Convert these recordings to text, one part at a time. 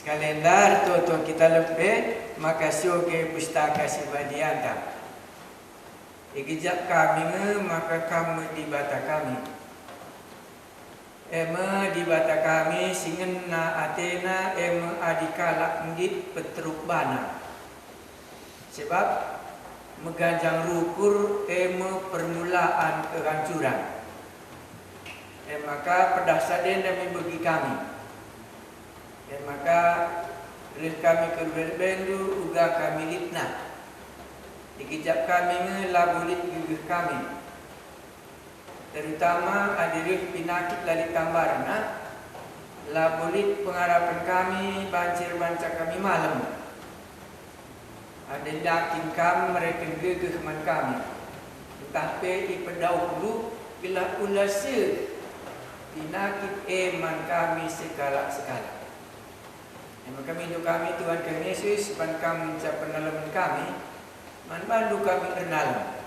kalendar toto kita lebih maka sioge pustaka sibadianta. Ikijak kami maka kamu di bata kami. Ema di bata kami singen na Athena ema adikala ngit petruk bana. Sebab meganjang rukur ema permulaan kehancuran. Maka pedasaden demi bagi kami. Maka lih kami kerbendu uga kami litna. Dikijap kami labulit gigih kami. Terutama adirih pinakit lali tambarna. Labulit pengharapan kami banjir banca kami malam. Ada yakin kami mereka gigih man kami. Entah pe ipedau dulu bila ulase pinakit eman kami segala-segala. Maka mindu kami Tuhan kami Yesus pan kami mencap penalaman kami man bandu kami kenal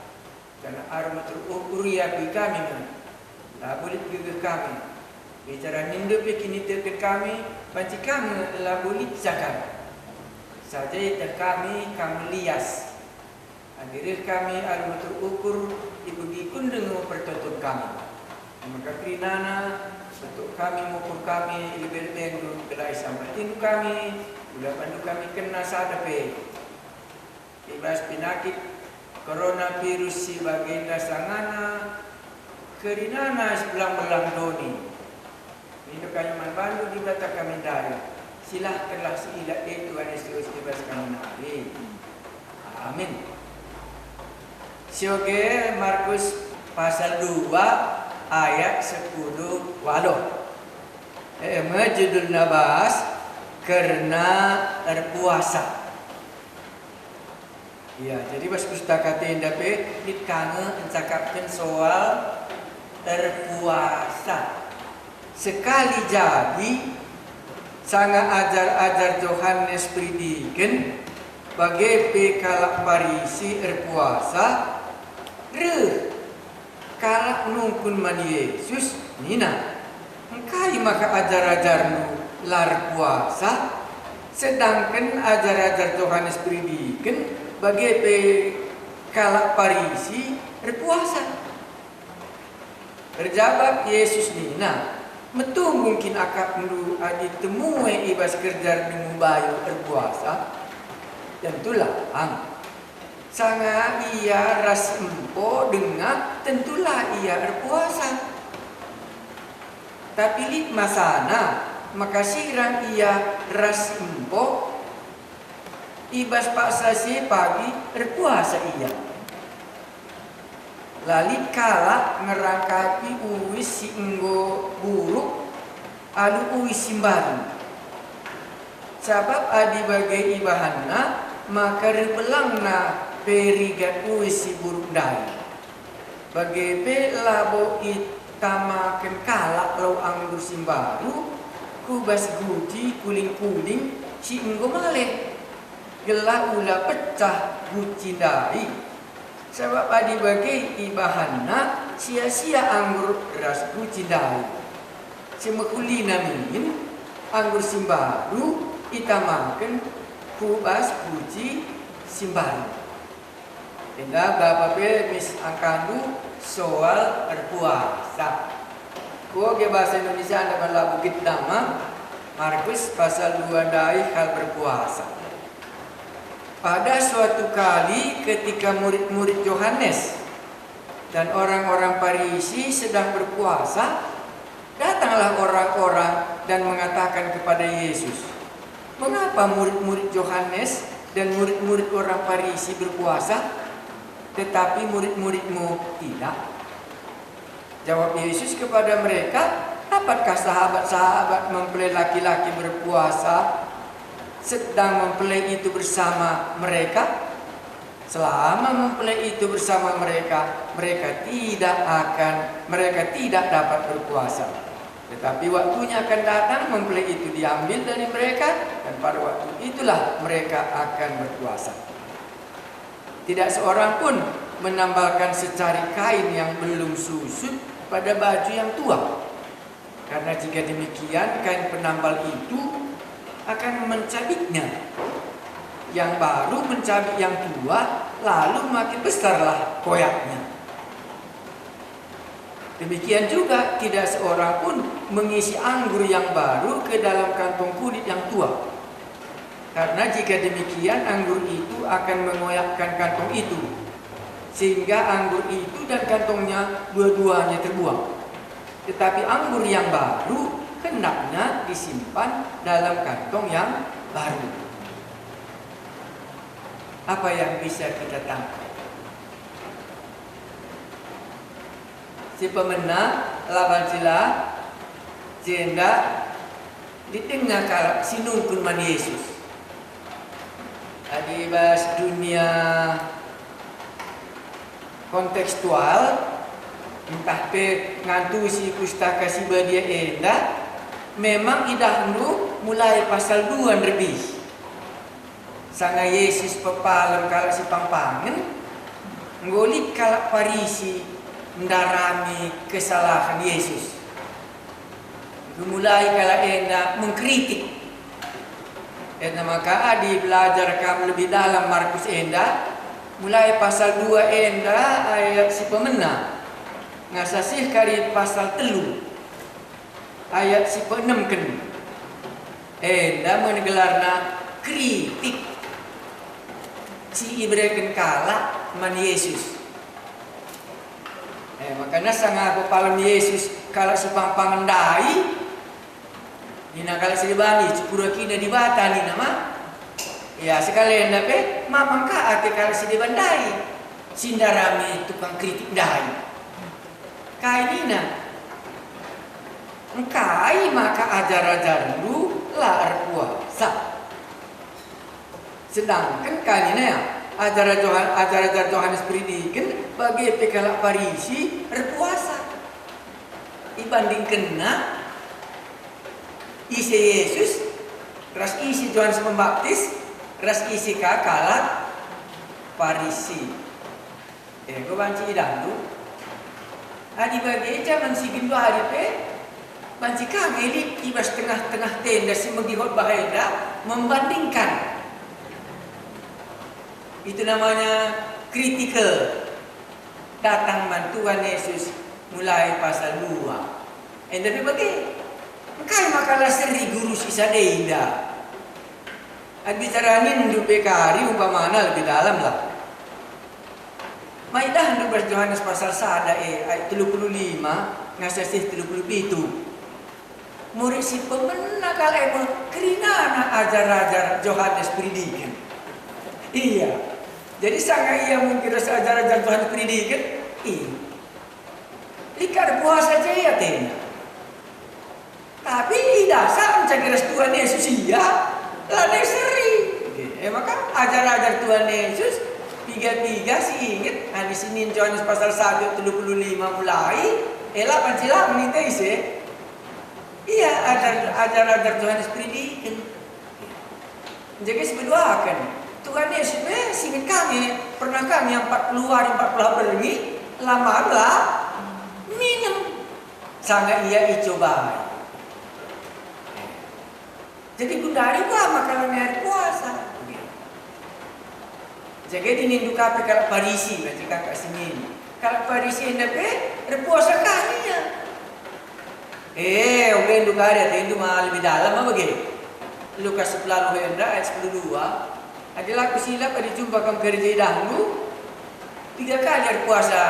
karena armatur uriapi kami labulit gigih kami bicara mindu kini terket kami panci kami labulit zakat saja itu kami lias hadirih kami armatur ukur ibu kundeng pertutup kami maka krinana untuk kami maupun kami lebih bendu belai sampai tindu kami udah bandu kami kena sadape bebas penyakit coronavirus si bagenda sangana kerinana sebelang-belang doni ini kami man bandu di bata kami dari silahkanlah sila itu Tuhan Yesus bebas kami nabi amin. Sioge Markus pasal 2 ayat 10 waduh judul nabas karena terpuasa ya jadi pas pustaka tindape ditkana encakapkan soal terpuasa sekali jadi sangat ajar-ajar Yohanes pridiken bagi pekalak parisi terpuasa kalak nungkun mani Yesus nina engkai maka ajar-ajar nu lar puasa sedangkan ajar-ajar Yohanes pridiken bagi kalak parisi berpuasa. Berjawab Yesus nina metu mungkin akak nu adi temue ibas kerja dengan bayu berpuasa tentulah sangat ia ras empo dengan tentulah ia berpuasa. Tapi lik masana maka sirang ia ras empo ibas paksa si pagi berpuasa ia. Lali kala ngerangkapi uwis si enggo buruk alu uwis simbaru. Sebab adi bagai ibahanna maka repelangna perigat uwis si buruk dai bagi pe labo itamaken kalak lau anggur simbaru kubas guci kuling-kuling si enggo maleh gelah ula pecah guci dai sebab adi bagi ibahanna sia-sia anggur ras guci dai semekulina min anggur simbaru itamaken kubas guci simbaru. Hingga Bapak mis angkandu soal berpuasa. Ko ke bahasa Indonesia Anda malah bukit dama Markus pasal 2 dai hal berpuasa. Pada suatu kali ketika murid-murid Yohanes dan orang-orang Farisi sedang berpuasa, datanglah orang-orang dan mengatakan kepada Yesus, "Mengapa murid-murid Yohanes dan murid-murid orang Farisi berpuasa, tetapi murid-muridmu tidak?" Jawab Yesus kepada mereka, "Dapatkah sahabat-sahabat mempelai laki-laki berpuasa sedang mempelai itu bersama mereka? Selama mempelai itu bersama mereka, mereka tidak dapat berpuasa. Tetapi waktunya akan datang mempelai itu diambil dari mereka dan pada waktu itulah mereka akan berpuasa. Tidak seorang pun menambalkan secari kain yang belum susut pada baju yang tua. Karena jika demikian kain penambal itu akan mencabiknya. Yang baru mencabik yang tua, lalu makin besarlah koyaknya. Demikian juga tidak seorang pun mengisi anggur yang baru ke dalam kantong kulit yang tua. Karena jika demikian, anggur itu akan mengoyakkan kantong itu, sehingga anggur itu dan kantongnya dua-duanya terbuang. Tetapi anggur yang baru hendaknya disimpan dalam kantong yang baru. Apa yang bisa kita tangkap? Si pemenang lawan sila jenda di tengah kalak sinungkun man Yesus. Adi bahas dunia kontekstual, entah pe ngantu si pustaka si badia enda, memang idah nu mulai pasal 2 lebih. Sanga Yesus pepalem kalak si pampangen, ngolik kalak Parisi mendarami kesalahan Yesus. Mulai kalak enda mengkritik. Dan maka adi belajar kam lebih dalam Markus enda, mulai pasal 2 enda ayat si pemenang. Ngasasih kari pasal 3 ayat si pe-6 ken. Enda mengelarna kritik si ibreken kala man Yesus. Makanya sangat pepalam Yesus kalau si pampangan dai, ina kalau si dibani cupura kina dibata ni nama. Ya sekalian nape, mamang ka ate kalau si dibandai, sindarami tukang kritik dai. Kai nina, engkai maka ajar-ajar lu lar puasa. Sedangkan kanina ya ajar-ajar Yohanes Prediken bagi pekalak Parisi berpuasa. Dibandingkan isi Yesus, ras isi Yohanes Pembaptis, ras isi kalak Parisi. Kau banci idang tu. Adi bagi zaman si gindu hari pe, banci kami ibas tengah-tengah tenda si menggihot bahaya membandingkan. Itu namanya kritikal. Datang bantuan Yesus mulai pasal 2. Tapi bagi kai makalah seri guru sisa denda. Bicaranin hidup bekari umpamana lebih dalam lah. Maidah hidup Yohanes pasal 1 ayat 35 ngasasih 37. Murid si pemenang kalau emang kerinana ajar-ajar Yohanes Prediken. Iya. Jadi sangat ia mungkin rasa ajar-ajar Tuhan Prediken. Iya. Ikar puasa aja ya tena. Tapi dasar mencari Tuhan Yesus iya. Ladai seri. Maka ajar-ajar Tuhan Yesus tiga-tiga sih ingat. Di sini Yohanes pasal 1 35 mulai. Elah pancilah menita isi. Iya ajar-ajar Tuhan Prediken. Jadi sebeduakan. Tuhan Yesus singkat kami pernah kami yang 40 hari 40 berengi lama minum sangat ia coba. Jadi gundari apa makanan hari puasa. Jadi dinindu kape kalau Parisi macam kakak sini. Kalau Parisi hendak berpuasa kalinya. Oke hindu kari atau hindu mah lebih dalam apa begini? Lukas 10 hendak ayat 10:2. Adalah kusilap ada jumpa kamu kerja dahulu 3 kali hari puasa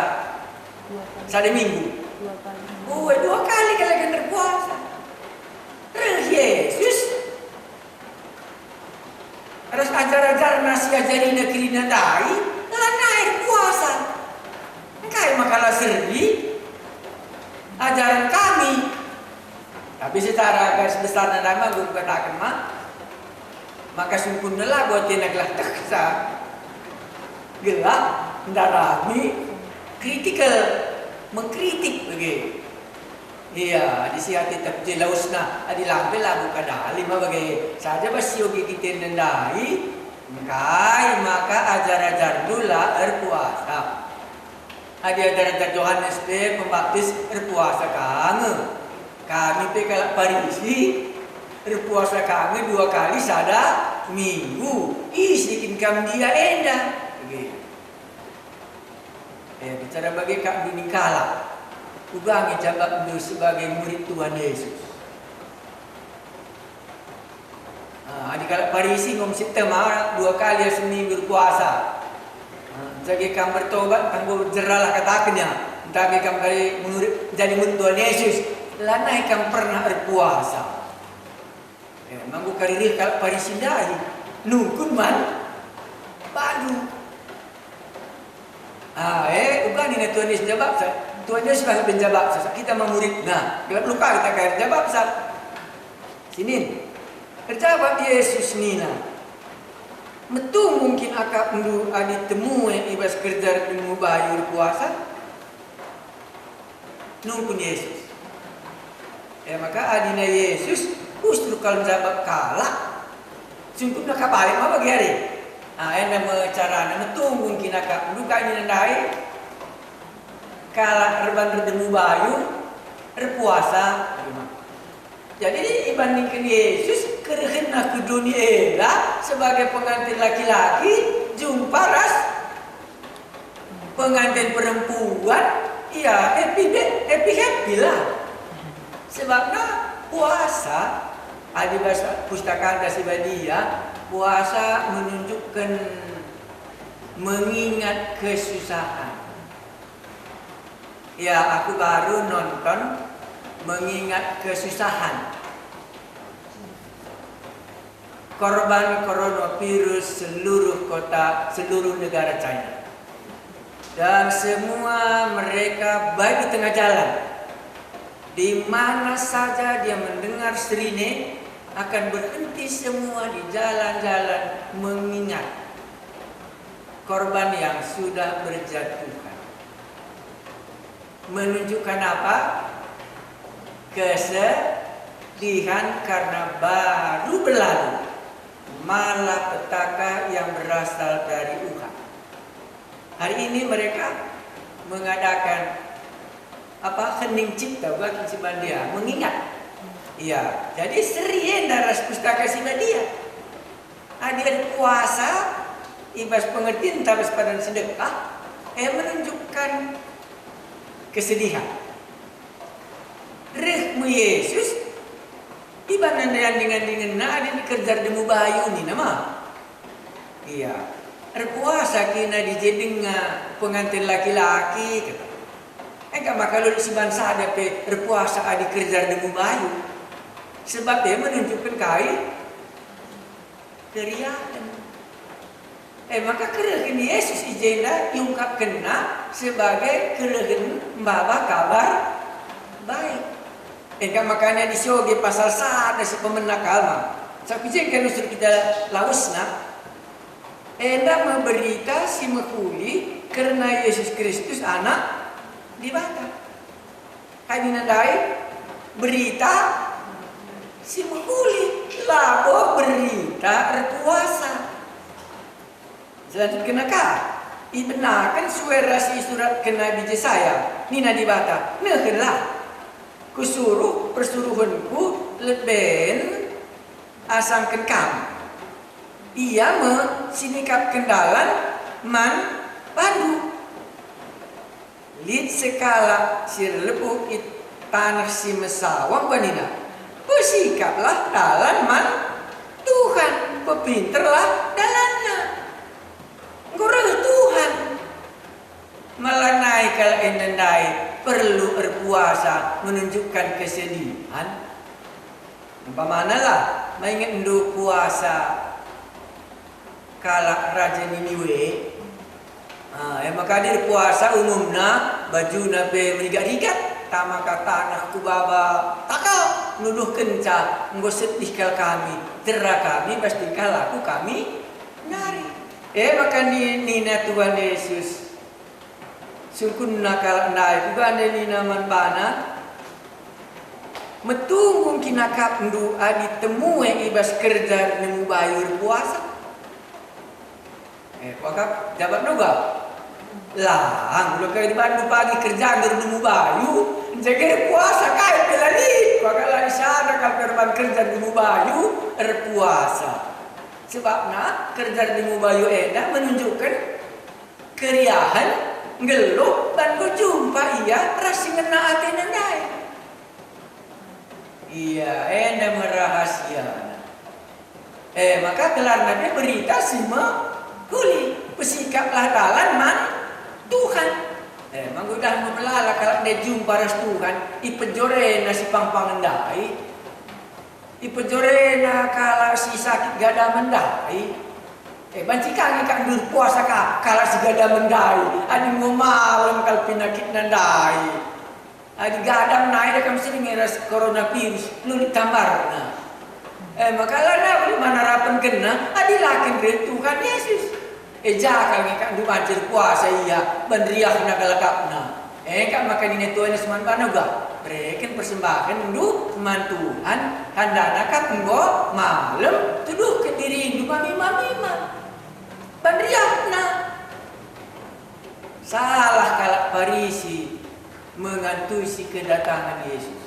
1 minggu. 2 kali kalau kena berpuasa. Terus Yesus harus ajar-ajar nasi ajari negeri nadai lana air puasa. Engkai makalah serdi ajaran kami. Tapi secara garis besar nama gue katakan maka sempurnalah buat tinaklah taksa gelap mendarami kritikal mengkritik begitu. Iya di sihat tetap jelausna adilampe lah buka dalim bagi saja basio kita nendai kai maka ajar-ajar dula berpuasa. Ajar-ajar Yohanes Pembaptis berpuasa kami pe kalau Parisi Berpuasa kami 2 kali sada minggu. Isikin kami dia endah. Begitu. Bicara bagi Kak Dini Kala. Ugangi jabat itu sebagai murid Tuhan Yesus. Di kala Parisi ngom sitema 2 kali seminggu berpuasa. Jadi kamu bertobat, kamu jeralah katakannya. Tapi kamu kali jadi murid Tuhan Yesus. Lanai kamu pernah berpuasa. Manggu kali kala Parisi dahi. Nungkun man. Badu. Ugangi na Tuhan Yesus jawab saya. Tuhan Yesus sebagai penjawab saya. Kita memurid. Nah, kita lupa kita kaya jawab saya. Sini. Terjawab Yesus nina. Metu mungkin akak mendu adi temu yang ibas kerja temu bayu puasa. Nungkun Yesus. Maka adina Yesus justru kalau jawab kalah. Sungguh nak balik apa bagi hari. Nama cara metu mungkin akak mendu kaya nandai. Kalah reban temu bayu berpuasa. Jadi dibandingkan Yesus kerana ke dunia era sebagai pengantin laki-laki jumpa ras pengantin perempuan, ya happy lah. Sebabnya puasa ada bahasa pustaka Dasibadia, puasa menunjukkan mengingat kesusahan. Ya, aku baru nonton mengingat kesusahan korban coronavirus seluruh negara China, dan semua mereka baik di tengah jalan, di mana saja dia mendengar sirine akan berhenti semua di jalan-jalan mengingat korban yang sudah berjatuhan. Menunjukkan apa? Kesedihan karena baru berlalu malapetaka yang berasal dari Wuhan. Hari ini mereka mengadakan hening cipta bagi Sibandia, mengingat. Iya, jadi serien daras pustaka Sibandia. Hadir puasa, ibas pengertian tabas pada sedekah, menunjukkan kesedihan. Rehmu Yesus ibanan dengan ada dikerjar demu bayu ni nama. Iya. Berpuasa kina dijedinga pengantin laki-laki kata. Maka kalau siban sada pe berpuasa adi kerjar demu bayu. Sebab dia menunjukkan kai keriatan. Maka kerehen Yesus ijenda yungkap kena sebagai kerehen membawa kabar baik. Makanya di syoge pasal sada si pemenak kalma. Sapi jengkan usur kita lausna. Memberita si mekuli karena Yesus Kristus anak di bata. Kami nadai berita si mekuli labo berita berpuasa. Selanjutnya kenaka? Ibenakan suara si surat ke Nabi Jesaya. Nina di bata. Nehenlah. Kusuruh persuruhanku leben asangkan kamu. Ia sinikap kendalan man pandu. Lid sekala sir lepuh tanah si mesawang banina. Bersikaplah dalan man Tuhan. Pepinterlah dalannya. Ngurang Tuhan. Melanai kalau endandai perlu berpuasa menunjukkan kesedihan. Umpamanalah mengingat endu puasa kala Raja Niniwe. Maka dia puasa umumna baju nabe merigat-rigat. Tamaka tanah kubaba takal nuduh kenca nggoset dikal kami tera kami pasti kalaku kami nari. Maka nina Tuhan Yesus sungkun nakal nai juga anda ni naman bana metu mungkin nakap ndu adi temu ibas kerja nemu bayur puasa. Wakap jabat nuga Lah, kalau di Bandung pagi kerja nemu bayu, jaga puasa kaya pelali. Kalau di sana kalau perban kerja nemu bayu, berpuasa. Sebabnya kerja nemu bayu eda menunjukkan keriahan, ngeluh dan berjumpa ia rasa ngena hati nendai. Iya, eda merahasia. Maka kelar nabi berita sima kuli pesikaplah dalan man Tuhan. Manggudah memelala kalau dia jumpa ras Tuhan, ipejore nasi pang-pang endai. Ipejore na kalau si sakit gada mendai. Banci kami kan berpuasa kalau si gada mendai. Adi mau malam kalau penyakit nandai. Adi gada naik dia kan mesti ngeras coronavirus, lu ditambarna. Maka lah di mana rapan kena, adi lakin dari Tuhan Yesus. Jangan kan du banjir puasa iya, bandriah na kalakapna. Kan makan ini Tuhan seman mana gak? Mereka persembahan du teman Tuhan, handana kan enggo malam tuduh ke diri du mami-mami. Bandriah na. Salah kalak Farisi mengantui si kedatangan Yesus.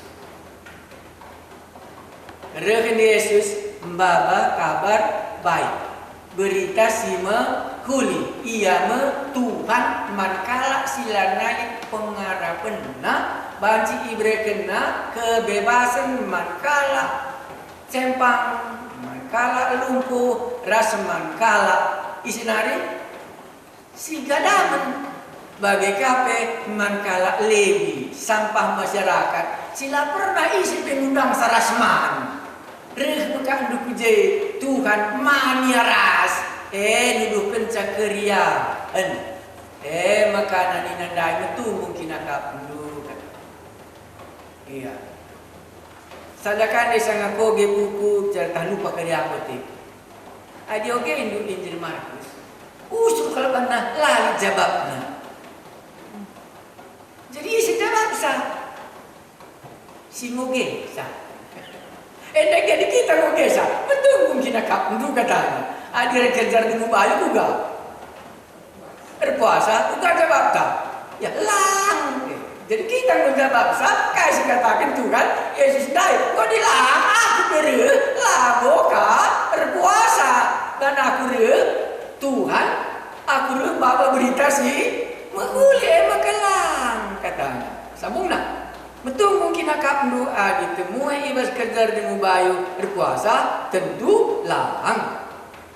Rehen Yesus membawa kabar baik. Berita sima kuli ia me Tuhan mankala sila naik pengharapanna banci ibre kena kebebasan mankala cempang mankala lumpuh rasa mankala isinari si gadamen bagai kape mankala lewi sampah masyarakat sila pernah isi pengundang sarasman reh bukan dukuje Tuhan mania ras nuduh kencak keriaan makanan ini nandanya tu mungkin agak dulu iya sadakan desa ngakoge buku cerita lupa kerja apotek adi oge Injil Markus usul kalau bana lali jawabnya jadi isi jawab sah si ngoge sah jadi kita ngoge sah betul mungkin agak dulu katanya adik kejar di bayu juga berpuasa juga jawab tak ya lang jadi kita menjawab sah kasih katakan Tuhan Yesus dai kok dilang aku beri lagoka berpuasa dan aku re Tuhan aku re bawa berita sih mengulik makelang katanya sambung nak betul mungkin akak doa ditemui ibas kejar di bayu berpuasa tentu lang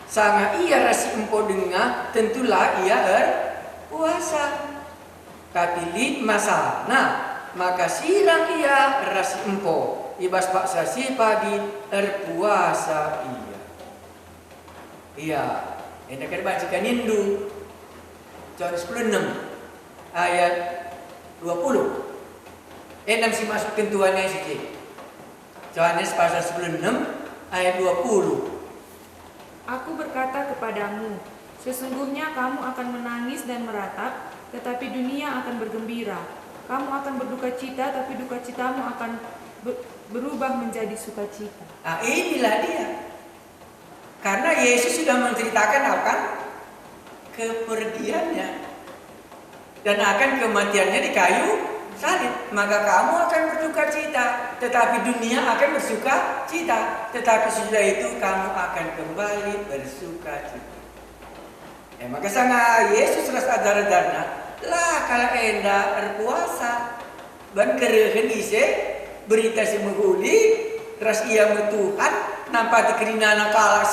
sangat ia rasi empo dengar tentulah ia berpuasa tapi lid masa nah maka silang ia rasi empo ibas paksa si pagi berpuasa iya ini akan bacakan Hindu Yohanes 10:6 ayat 20 enam si masukkan Tuhan Yesus Yohanes pasal 10:6 ayat 20 Aku berkata kepadamu, sesungguhnya kamu akan menangis dan meratap, tetapi dunia akan bergembira. Kamu akan berduka cita, tapi duka citamu akan berubah menjadi sukacita. Inilah dia. Karena Yesus sudah menceritakan akan kepergiannya dan akan kematiannya di kayu salib, maka kamu akan berduka cita, tetapi dunia akan bersuka cita. Tetapi sudah itu kamu akan kembali bersuka cita. Maka sangat Yesus rasa ajar-ajarnya lah kalau enda berpuasa ban kerehen ise berita si menghuli ras ia Tuhan nampak dikerina nakala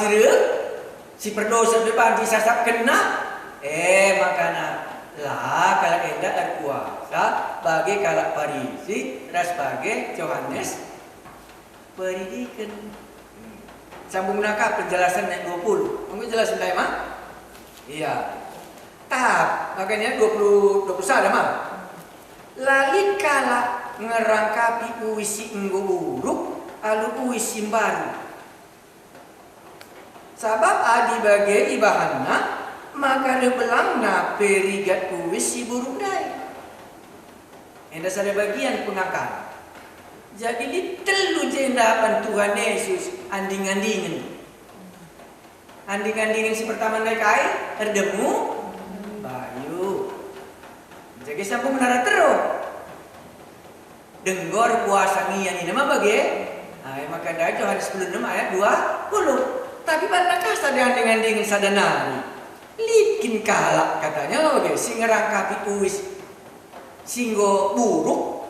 si perdosa beban disasap kena makana lah kalau enda berpuasa bagi kalak Farisi ras bagi Yohanes pendidikan sambung nakap penjelasan yang 20 mungkin jelasin dah mah iya tahap makanya 21 mah lali kala ngerangkapi uisi enggo buruk alu uisi baru sabab adi bagi ibahanna maka lebelangna perigat uisi buruk dai enda sada bagian pengakal jadi litelu jendapan Tuhan Yesus anding-andingin si pertama naik air terdemu bayu Bagi sambung menara terus. Denggor puasa ngian ini nama bagi. Maka dah Yohanes 10 ayat 20. Tapi pada kasar dengan dingin sadanari. Likin kalak katanya bagi. Sing ngerangkapi uis. Singgo buruk.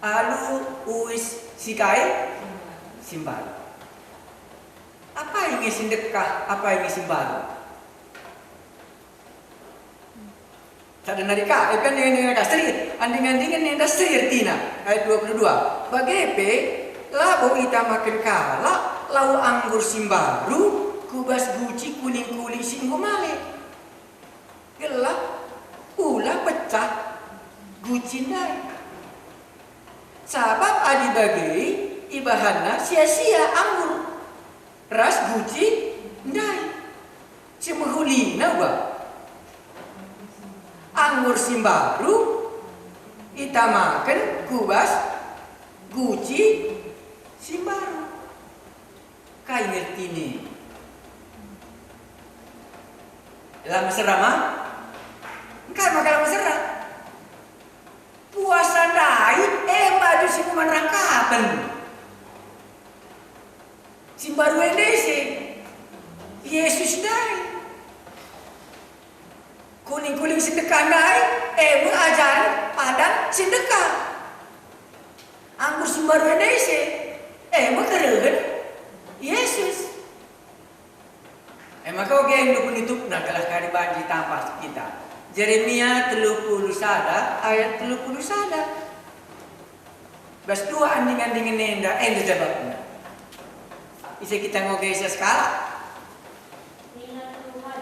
Alu uis sikai simbaru. Apa yang ngisin dekah? Apa yang ngisin baru? Sadanari ka, kan dengan kasir. Anding-andingan yang dasir tina ayat 22. Bagepe labo ita makan kala lau anggur simbaru kubas guci kuning-kuning singgo male. Gelap ulah pecah guci nai. Sabab adi bagi ibahana sia-sia anggur ras guci ndai semehulina ba anggur simbaru ita makan kubas guci simbaru kai ngerti ni dalam serama kan makan serah puasa dai baju simuman rangkapan simbaru endese Yesus dai kuning-kuning sedekah dai mengajar padan sedekah anggur simbaru endese mengereukeun Yesus maka oge yang penutup nah kalah kali banji tampas kita Yeremia 30 ayat 30 Bas dua anding-andingin nenda jawabnya. Bisa kita ngoge sekala. Ingat Tuhan,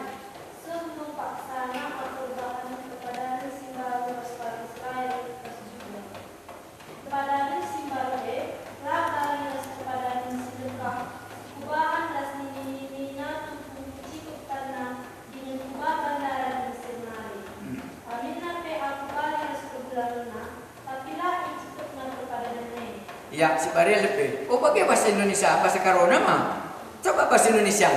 sebelum paksana pertobatan kepada simbaru waspada Israel juga. Kepada simbaru lakari kepada sedekah. Kubahan das nina tubuh cukup tanah dengan kubah bandara di senari. Aminar pe aku kali sebulanna, tapi lah ya, si Bariel lebih. Oh, pakai bahasa Indonesia, bahasa Karona mah. Coba bahasa Indonesia.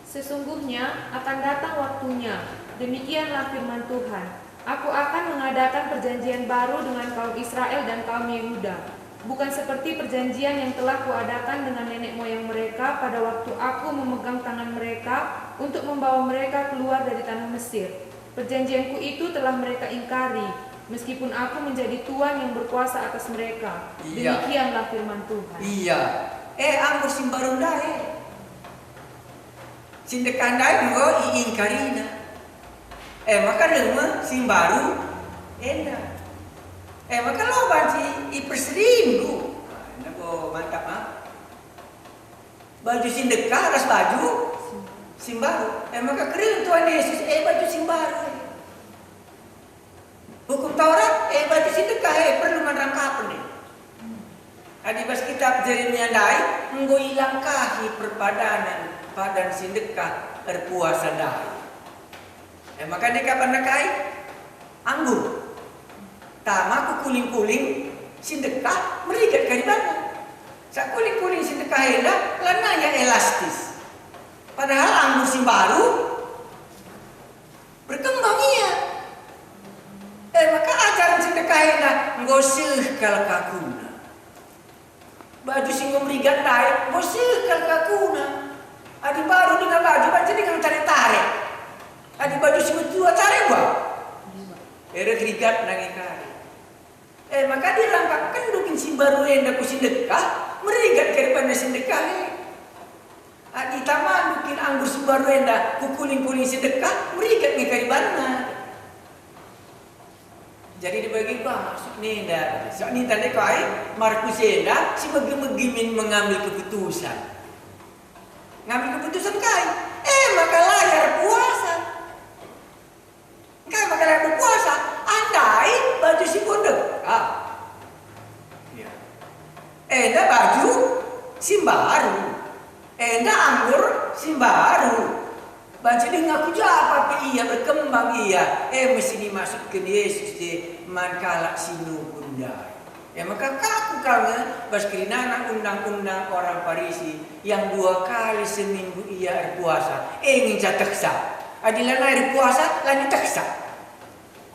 Sesungguhnya akan datang waktunya, demikianlah firman Tuhan. Aku akan mengadakan perjanjian baru dengan kaum Israel dan kaum Yehuda. Bukan seperti perjanjian yang telah kuadakan dengan nenek moyang mereka pada waktu aku memegang tangan mereka untuk membawa mereka keluar dari tanah Mesir. Perjanjianku itu telah mereka ingkari, meskipun aku menjadi Tuhan yang berkuasa atas mereka. Iya. Demikianlah firman Tuhan. Iya. Anggur simbaru dae. Sindekan dae ngo iingkarina. Maka lema simbaru enak. Maka lo banci iperseringgu. Nako mantap ah. Baju sindekah ras baju simbaru. Maka keren Tuhan Yesus baju simbaru. Hukum Taurat, baju sedekah, perlu merangkapan nih. Adi pas kitab Yeremia dai, nggo ilang kahi perpadanan padan sedekah berpuasa dai. Maka deka pandakai anggur. Tama ku kuling-kuling sedekah merigat kari mana. Sa kuling-kuling sedekah ela lananya elastis. Padahal anggur simbaru berkembang iya. Maka ajaran sedekahnya ngosih kal kakuna. Baju singgung merigat naik, ngosih kal kakuna. Adi baru dengan baju baca dengan tarik-tarik. Adi baju singgung tua tarik gua. Rigat nangi kari. Maka dirangkapkan dukin simbaru enda ku sedekah, merigat karipada sedekah. Adi taman dukin anggur simbaru enda ku kuling-kuling sedekah, merigat ngekaribana. Jadi dibagi gua maksud nenda. Soal ni tanda kai Markus enda si megi-megimin mengambil keputusan. Ngambil keputusan kai. Maka layar puasa. Kai maka layar puasa. Andai baju si pondok. Ya. Enda baju simbaru. Enda anggur simbaru. Baca dengan aku jawab apa iya berkembang iya. Mesti dimasukkan Yesus di mankalak sinu bunda. Maka kaku kalnya baskerina undang-undang orang Farisi yang 2 kali seminggu ia berpuasa. Ingin cataksa. Adilan air puasa lan diteksa.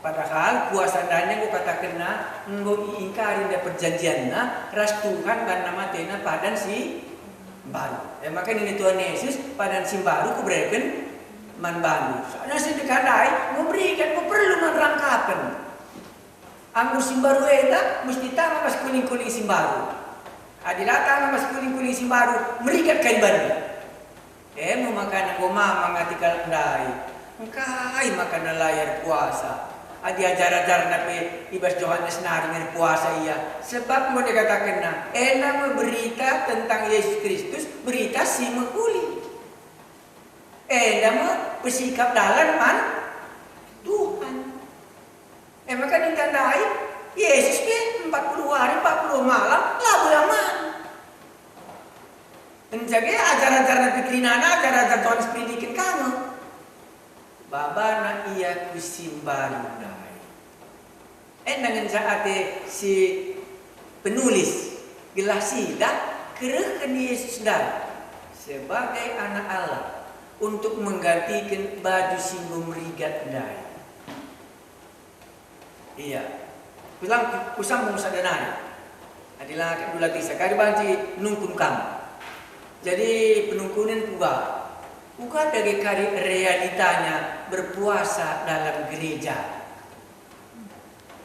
Padahal puasa danya gua katakan nggo iingkari da perjanjianna ras Tuhan karena matena padan si baru. Maka ini Tuhan Yesus padan si baru kuberikan man baru. Soalnya sedekadai memberikan perlu menerangkapan. Anggur si baru eta mesti tama mas kuning-kuning si baru. Adilata mas kuning-kuning si baru merikat kain baru. Mau makan aku mama ngatikal ndai. Engkai makan layar puasa. Adi ajar-ajar nape ibas Yohanes naringan puasa iya. Sebab mau dikatakan enak berita tentang Yesus Kristus, berita si mengkuli. Enak bersikap dalam man Tuhan. Maka ditandai Yesus ke 40 hari 40 malam labu aman. Menjaga ajar-ajar nabi kerinana, ajar-ajar Tuhan sepedikin kamu. Babana iya kusimbaru dai. Dengan saat si penulis gelasida kerahkan Yesus dai sebagai anak Allah untuk menggantikan baju singgung merigat dai. Iya, kusambung sadanari. Adalah kedua tisa kari banci nungkum kamu. Jadi penungkunan buka dari kari realitanya berpuasa dalam gereja.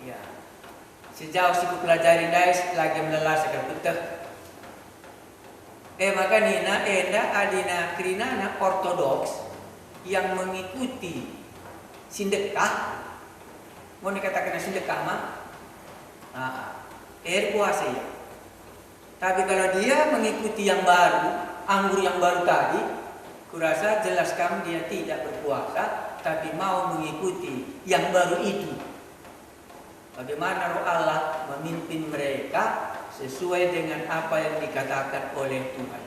Ya, sejauh si pelajari dais lagi melelas akan betul. Maka nina enda adina kerinana ortodoks yang mengikuti sindekah. Mau dikatakan sindekah mah? Puasa ya. Tapi kalau dia mengikuti yang baru, anggur yang baru tadi, kurasa jelas kamu dia tidak berpuasa, tapi mau mengikuti yang baru itu. Bagaimana roh Allah memimpin mereka sesuai dengan apa yang dikatakan oleh Tuhan.